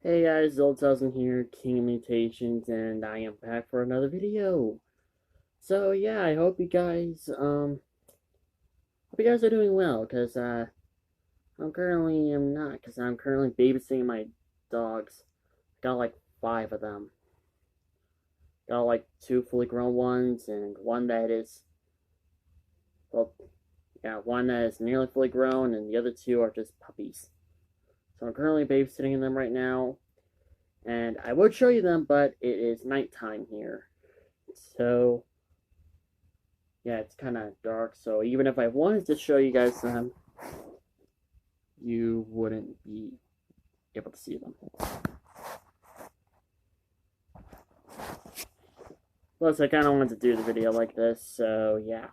Hey guys, Zoltausen here, King of Mutations, and I am back for another video. So yeah, I hope you guys are doing well, cause I'm currently babysitting my dogs. Got like 5 of them. Got like 2 fully grown ones, and well, one that is nearly fully grown, and the other 2 are just puppies. So I'm currently babysitting them right now, and I would show you them, but it is nighttime here. So yeah, it's kind of dark, so even if I wanted to show you guys them, you wouldn't be able to see them. Plus, I kind of wanted to do the video like this, so yeah.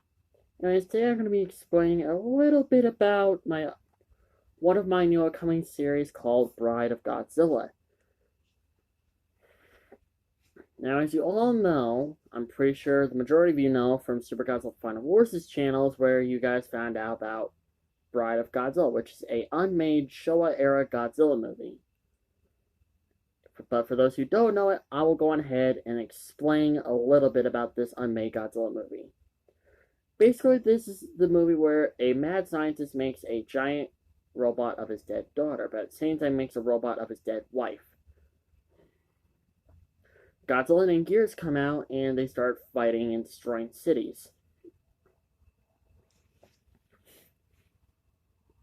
Anyways, today I'm going to be explaining a little bit about one of my new upcoming series called Bride of Godzilla. Now, as you all know, I'm pretty sure the majority of you know from Super Godzilla Final Wars' channels where you guys found out about Bride of Godzilla, which is a unmade Showa-era Godzilla movie. But for those who don't know it, I will go on ahead and explain a little bit about this unmade Godzilla movie. Basically, this is the movie where a mad scientist makes a giant robot of his dead daughter, but at the same time makes a robot of his dead wife. Godzilla and Gears come out and they start fighting and destroying cities.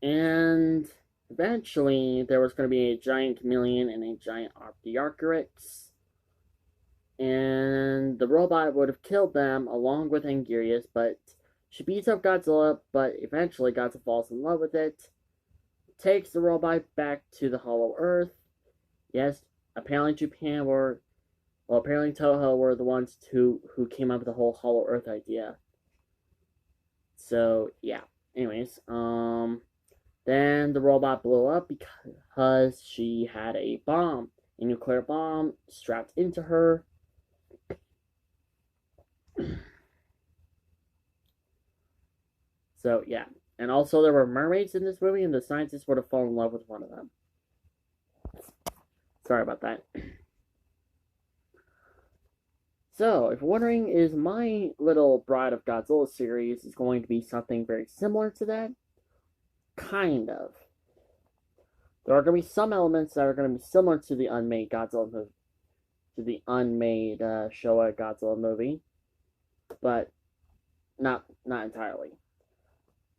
And eventually, there was going to be a giant chameleon and a giant Archaeopteryx. And the robot would have killed them along with Angirius, but she beats up Godzilla, but eventually Godzilla falls in love with it, takes the robot back to the Hollow Earth. Yes, apparently apparently Toho were the ones who came up with the whole Hollow Earth idea. So, yeah. Anyways, then the robot blew up because she had a nuclear bomb strapped into her. So, yeah. And also, there were mermaids in this movie, and the scientists would have fallen in love with one of them. Sorry about that. So, if you're wondering, is my little Bride of Godzilla series is going to be something very similar to that? Kind of. There are going to be some elements that are going to be similar to the unmade Godzilla movie, to the unmade Showa Godzilla movie, but not entirely.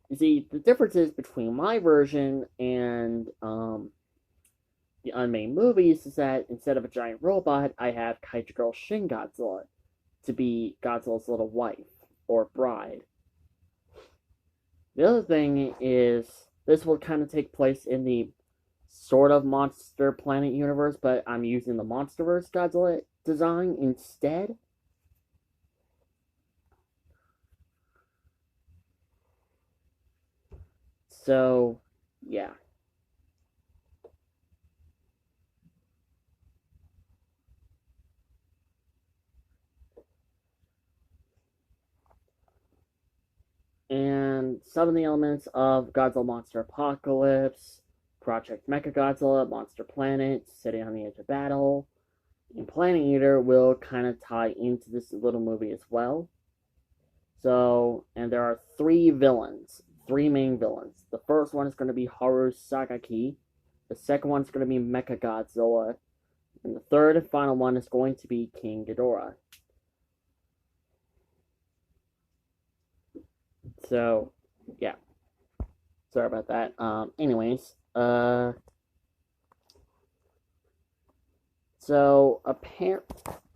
You see, the differences between my version and the unmade movies is that instead of a giant robot, I have Kaiju Girl Shin Godzilla to be Godzilla's little wife or bride. The other thing is this will kind of take place in the sort of Monster Planet universe, but I'm using the Monsterverse Godzilla design instead. So, yeah. And some of the elements of Godzilla Monster Apocalypse, Project Mechagodzilla, Monster Planet, City on the Edge of Battle, and Planet Eater will kind of tie into this little movie as well. So, and there are 3 main villains. The first one is going to be Haru Sagaki, the second one is going to be Mechagodzilla, and the third and final one is going to be King Ghidorah. So, yeah. Sorry about that. Anyways, so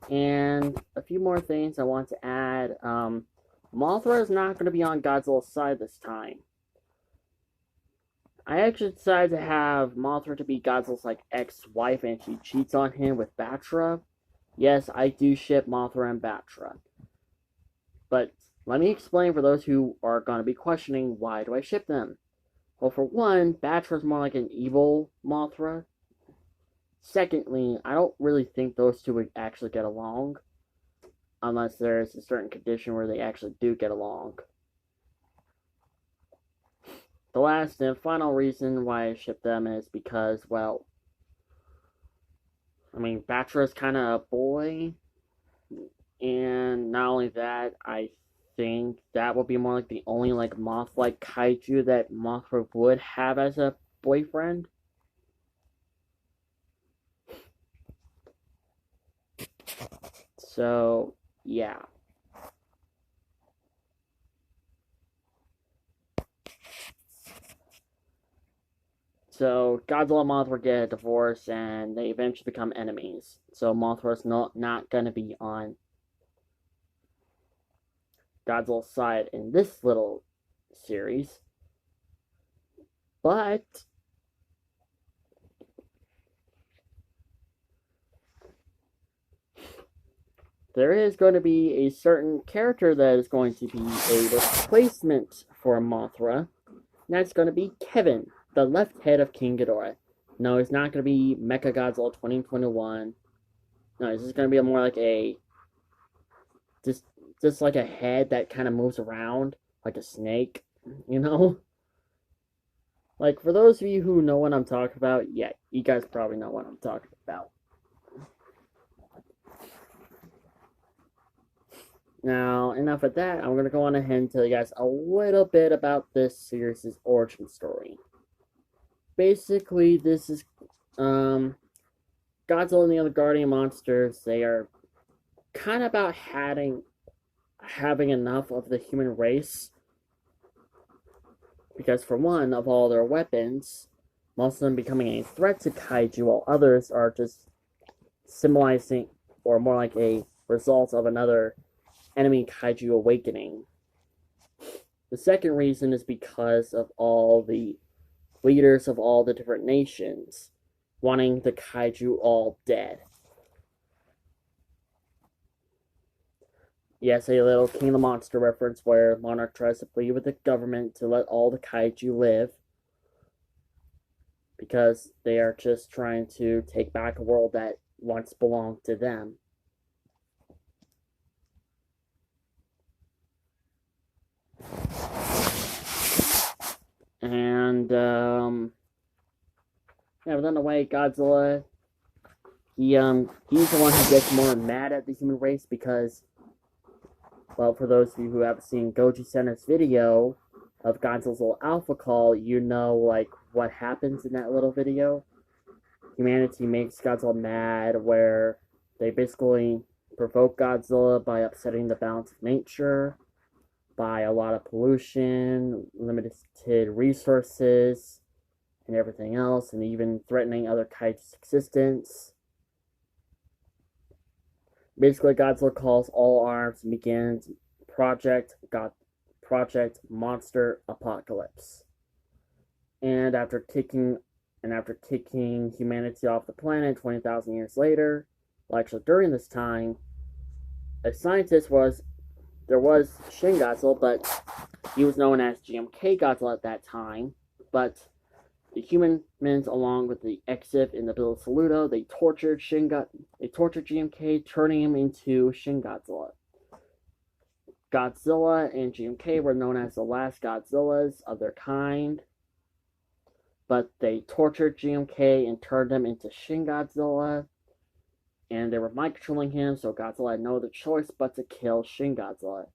and a few more things I want to add. Mothra is not going to be on Godzilla's side this time. I actually decided to have Mothra to be Godzilla's like ex-wife, and she cheats on him with Batra. Yes, I do ship Mothra and Batra. But let me explain for those who are going to be questioning, why do I ship them? Well, for one, Batra's more like an evil Mothra. Secondly, I don't really think those two would actually get along. Unless there's a certain condition where they actually do get along. The last and final reason why I ship them is because, well, I mean, Batra is kind of a boy, and not only that, I think that would be more like the only like moth-like kaiju that Mothra would have as a boyfriend. So yeah. So Godzilla and Mothra get a divorce, and they eventually become enemies. So Mothra's not gonna be on Godzilla's side in this little series, but there is going to be a certain character that is going to be a replacement for Mothra, and that's going to be Kevin, the left head of King Ghidorah. No, it's not going to be Mechagodzilla 2021. No, this is going to be more like a just like a head that kind of moves around like a snake, you know? Like, for those of you who know what I'm talking about, yeah, you guys probably know what I'm talking about. Now, enough of that. I'm going to go on ahead and tell you guys a little bit about this series' origin story. Basically, this is Godzilla and the other Guardian monsters. They are kind of about having enough of the human race. Because, for one, of all their weapons, most of them becoming a threat to kaiju, while others are just symbolizing, or more like a result of another enemy kaiju awakening. The second reason is because of all the leaders of all the different nations wanting the kaiju all dead. Yes, a little King of the Monster reference where Monarch tries to plead with the government to let all the kaiju live because they are just trying to take back a world that once belonged to them. And yeah, but then the way Godzilla, he's the one who gets more mad at the human race because, well, for those of you who haven't seen Goji Senna's video of Godzilla's little alpha call, you know like what happens in that little video. Humanity makes Godzilla mad, where they basically provoke Godzilla by upsetting the balance of nature, by a lot of pollution, limited resources, and everything else, and even threatening other kaiju's existence. Basically, Godzilla calls all arms and begins Project Monster Apocalypse. And after kicking humanity off the planet 20,000 years later, well, actually during this time, there was Shin Godzilla, but he was known as GMK Godzilla at that time. But the humans, along with the Exif and the Bill Saluto, they tortured GMK, turning him into Shin Godzilla. Godzilla and GMK were known as the last Godzillas of their kind, but they tortured GMK and turned him into Shin Godzilla, and they were mind-controlling him, so Godzilla had no other choice but to kill Shin Godzilla.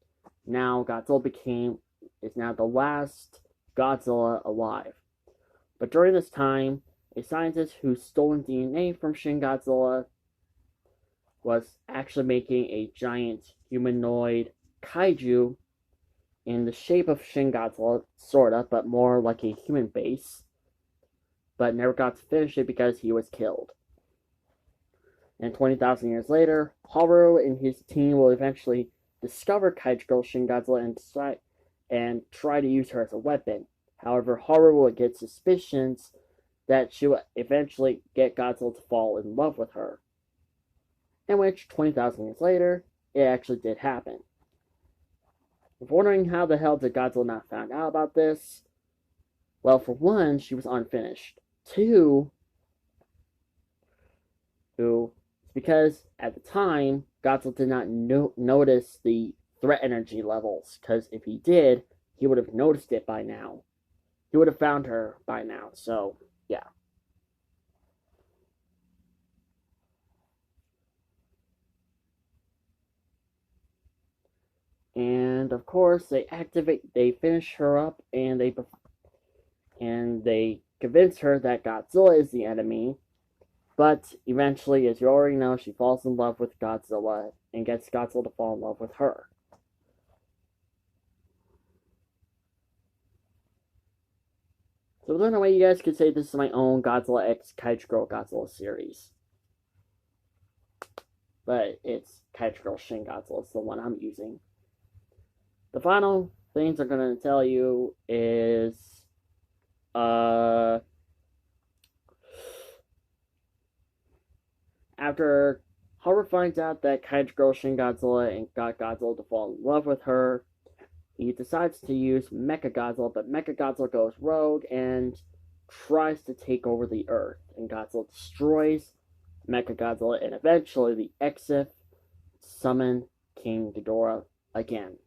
Now, Godzilla is now the last Godzilla alive. But during this time, a scientist who stolen DNA from Shin Godzilla was actually making a giant humanoid kaiju in the shape of Shin Godzilla, sorta, but more like a human base, but never got to finish it because he was killed. And 20,000 years later, Haru and his team will eventually discover Kaiju Girl Shin Godzilla and try to use her as a weapon. However, Haru will get suspicions that she will eventually get Godzilla to fall in love with her. In which, 20,000 years later, it actually did happen. If wondering how the hell did Godzilla not find out about this, well, for one, she was unfinished. Two, because at the time, Godzilla did not notice the threat energy levels, because if he did, he would have noticed it by now. He would have found her by now, so, yeah. And of course, they finish her up, and they convince her that Godzilla is the enemy. But eventually, as you already know, she falls in love with Godzilla and gets Godzilla to fall in love with her. So then, in a way, you guys could say this is my own Godzilla X Kaiju Girl Godzilla series. But it's Kaiju Girl Shin Godzilla, it's the one I'm using. The final things I'm going to tell you is, after Haru finds out that Kaiju Girl Shin Godzilla and got Godzilla to fall in love with her, he decides to use Mecha Godzilla, but Mecha Godzilla goes rogue and tries to take over the Earth, and Godzilla destroys Mecha Godzilla, and eventually the Exif summon King Ghidorah again.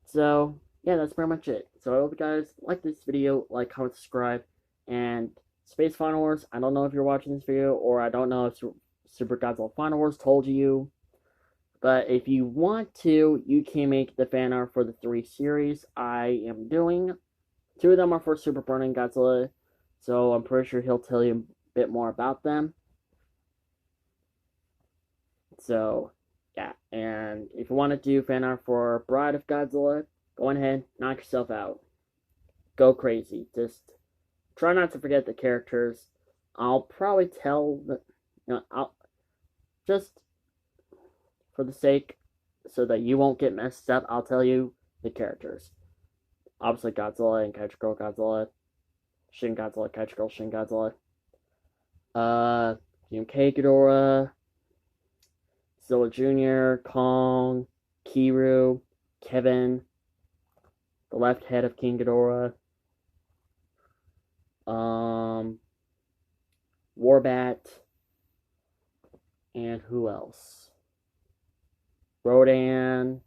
So, yeah, that's pretty much it. So I hope you guys like this video, like, comment, subscribe, and Space Final Wars, I don't know if you're watching this video, or I don't know if Super Godzilla Final Wars told you, but if you want to, you can make the fan art for the 3 series I am doing. 2 of them are for Super Burning Godzilla, so I'm pretty sure he'll tell you a bit more about them. So, yeah, and if you want to do fan art for Bride of Godzilla, go ahead, knock yourself out. Go crazy. Just try not to forget the characters. I'll probably tell I'll just for the sake so that you won't get messed up, I'll tell you the characters. Obviously Godzilla and Kaiju Girl Godzilla, Shin Godzilla, Kaiju Girl Shin Godzilla, King Ghidorah, Zilla Jr., Kong, Kiru, Kevin, the left head of King Ghidorah, Warbat, and who else? Rodan,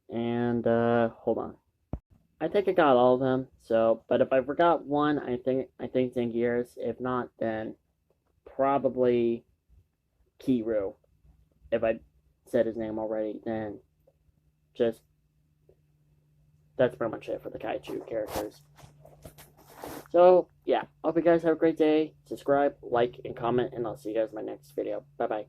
and hold on. I think I got all of them. So, but if I forgot one, I think Zangiers. If not, then probably Kiru. If I said his name already, then just that's pretty much it for the Kaiju characters. So, yeah, hope you guys have a great day. Subscribe, like, and comment, and I'll see you guys in my next video. Bye-bye.